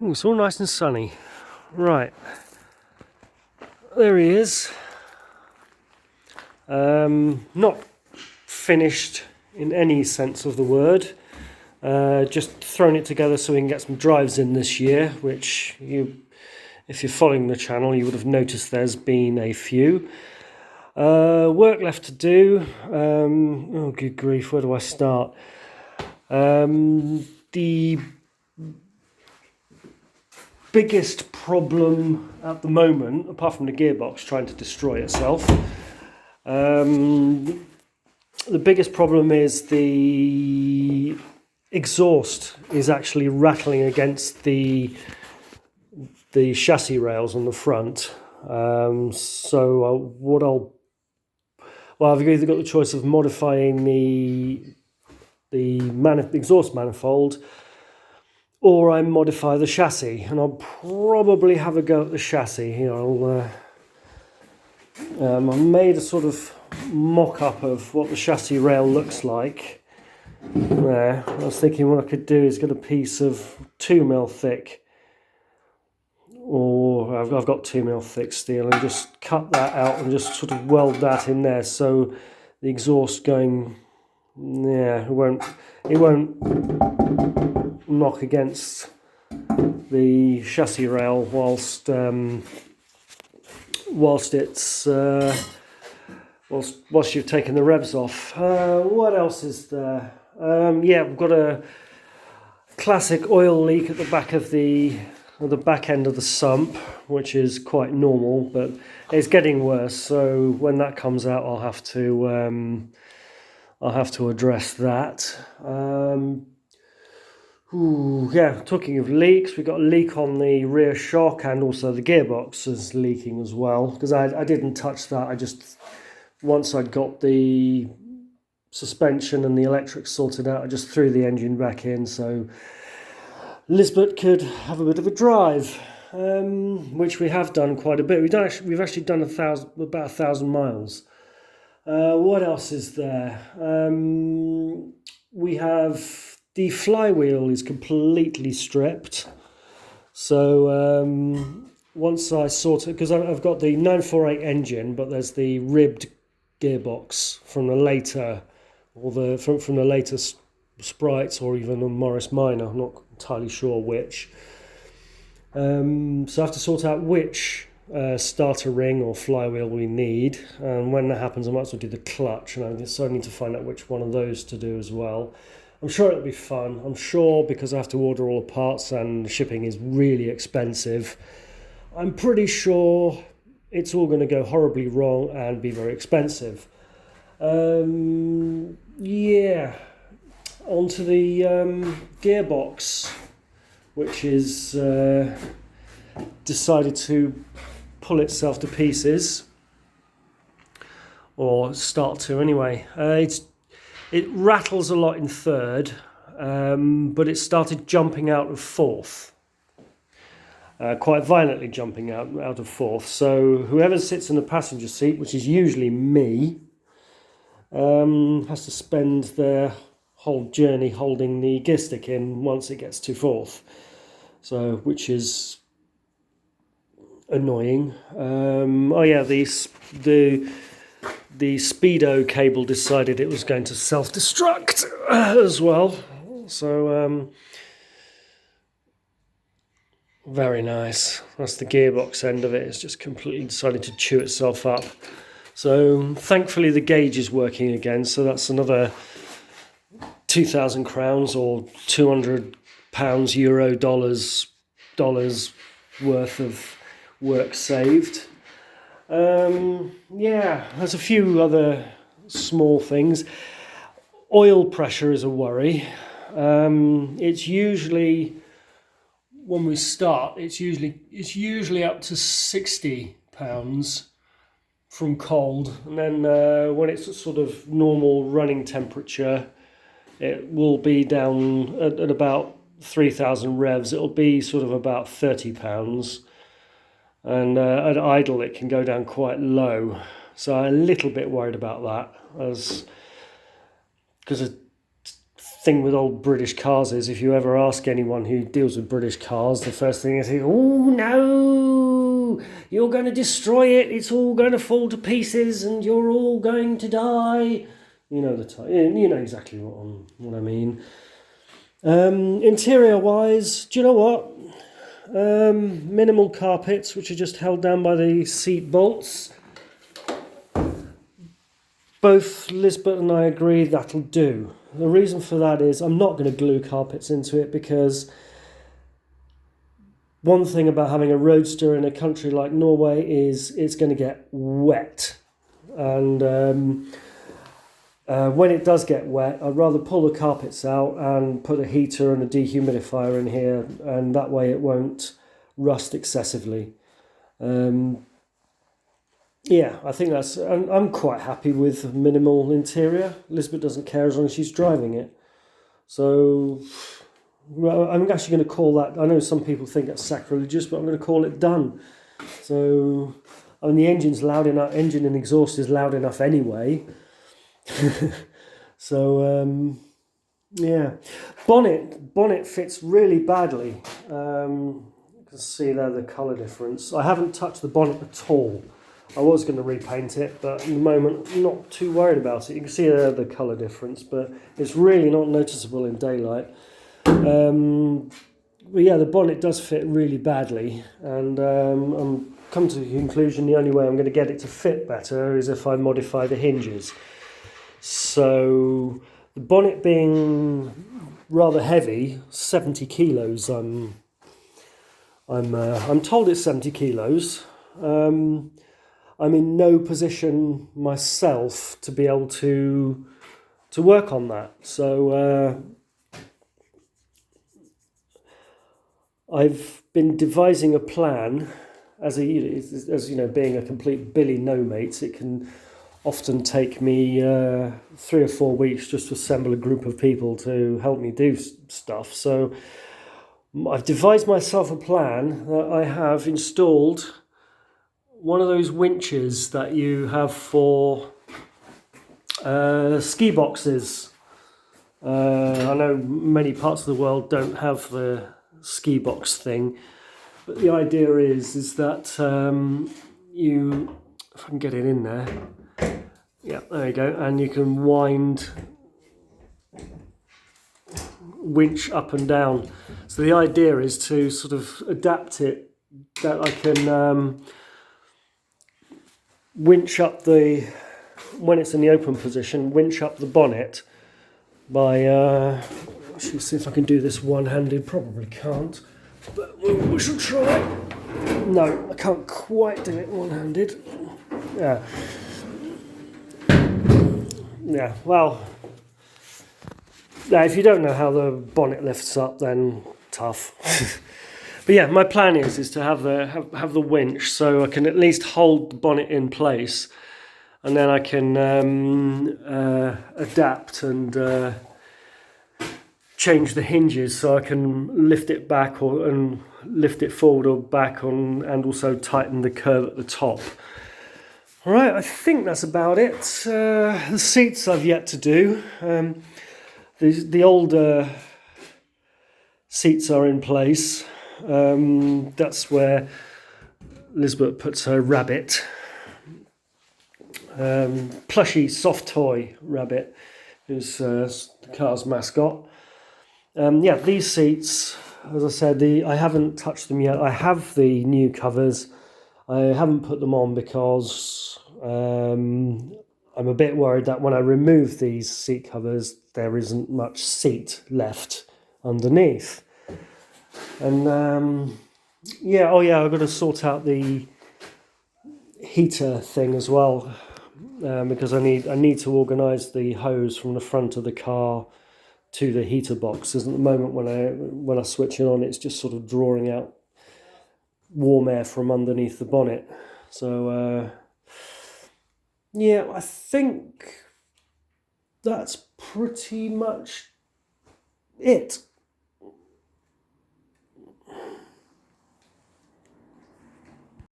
Ooh, it's all nice and sunny. Right, there he is. Not finished in any sense of the word. Just thrown it together so we can get some drives in this year, which if you're following the channel, you would have noticed there's been a few. Work left to do. Oh, good grief, where do I start? The biggest problem at the moment, apart from the gearbox trying to destroy itself, the biggest problem is the exhaust is actually rattling against the chassis rails on the front. I've either got the choice of modifying the exhaust manifold, or I modify the chassis, and I'll probably have a go at the chassis. Here, I made a sort of mock-up of what the chassis rail looks like. There, I was thinking what I could do is get a piece of 2mm thick, or I've got 2mm thick steel, and just cut that out and just sort of weld that in there, so the exhaust going, it won't knock against the chassis rail whilst you've taken the revs off. What else is there? We've got a classic oil leak at the back of the back end of the sump, which is quite normal, but it's getting worse. So when that comes out, I'll have to address that. Talking of leaks, we've got a leak on the rear shock, and also the gearbox is leaking as well, because I didn't touch that. Once I'd got the suspension and the electrics sorted out, I just threw the engine back in so Lisbeth could have a bit of a drive, which we have done quite a bit. We've actually done about 1,000 miles. What else is there? We have the flywheel is completely stripped. So once I sort it, because I've got the 948 engine, but there's the ribbed gearbox from the later, from the latest Sprites, or even a Morris Minor. I'm not entirely sure which. So I have to sort out which starter ring or flywheel we need, and when that happens I might as well do the clutch, and so I need to find out which one of those to do as well. I'm sure it'll be fun. I'm sure, because I have to order all the parts and shipping is really expensive, I'm pretty sure it's all going to go horribly wrong and be very expensive. Onto the gearbox, which is decided to pull itself to pieces, or start to anyway. It rattles a lot in third, but it started jumping out of fourth, quite violently jumping out of fourth. So whoever sits in the passenger seat, which is usually me, has to spend their whole journey holding the gear stick in once it gets to fourth, so which is annoying. The speedo cable decided it was going to self-destruct as well, so very nice. That's the gearbox end of it. It's just completely decided to chew itself up. So thankfully the gauge is working again, so that's another 2,000 crowns or 200 pounds, euro, dollars worth of work saved. There's a few other small things. Oil pressure is a worry. It's usually, when we start, it's usually up to 60 pounds from cold, and then when it's sort of normal running temperature, it will be down at about 3,000 revs. It'll be sort of about 30 pounds. And at idle it can go down quite low, so I'm a little bit worried about that, because thing with old British cars is, if you ever ask anyone who deals with British cars, the first thing is, oh no, you're going to destroy it, it's all going to fall to pieces and you're all going to die. You know you know exactly what I mean. Interior wise, do you know what? Minimal carpets, which are just held down by the seat bolts. Both Lisbeth and I agree that'll do. The reason for that is I'm not going to glue carpets into it, because one thing about having a roadster in a country like Norway is it's going to get wet. And when it does get wet, I'd rather pull the carpets out and put a heater and a dehumidifier in here, and that way it won't rust excessively. Yeah, I think I'm quite happy with minimal interior. Elizabeth doesn't care as long as she's driving it. So, well, I'm actually going to call that, I know some people think that's sacrilegious, but I'm going to call it done. So, I mean, the engine's loud enough, engine and exhaust is loud enough anyway. So, yeah. Bonnet fits really badly. You can see there the colour difference. I haven't touched the bonnet at all. I was going to repaint it, but at the moment I'm not too worried about it. You can see there the colour difference, but it's really not noticeable in daylight. But yeah, the bonnet does fit really badly, and I'm come to the conclusion the only way I'm going to get it to fit better is if I modify the hinges. So the bonnet being rather heavy, 70 kilos. I'm told it's 70 kilos. I'm in no position myself to be able to work on that. So I've been devising a plan. As you know, being a complete Billy no-mates, it can often take me 3 or 4 weeks just to assemble a group of people to help me do stuff. So I've devised myself a plan that I have installed one of those winches that you have for ski boxes. I know many parts of the world don't have the ski box thing, but the idea is that you, if I can get it in there, yeah, there you go, and you can winch up and down. So the idea is to sort of adapt it that I can winch up when it's in the open position, winch up the bonnet by, let's see if I can do this one-handed, probably can't, but we shall try. No, I can't quite do it one-handed. Yeah, well, if you don't know how the bonnet lifts up, then tough. But yeah, my plan is to have the winch, so I can at least hold the bonnet in place, and then I can adapt and change the hinges, so I can lift it back and lift it forward or back and also tighten the curve at the top. All right, I think that's about it. The seats I've yet to do. The older seats are in place. That's where Lisbeth puts her rabbit, plushy soft toy rabbit, who's the car's mascot. Yeah, these seats, as I said, I haven't touched them yet. I have the new covers. I haven't put them on because I'm a bit worried that when I remove these seat covers, there isn't much seat left underneath. And yeah, I've got to sort out the heater thing as well, because I need to organise the hose from the front of the car to the heater box. Because at the moment when I switch it on, it's just sort of drawing out warm air from underneath the bonnet. So yeah, I think that's pretty much it.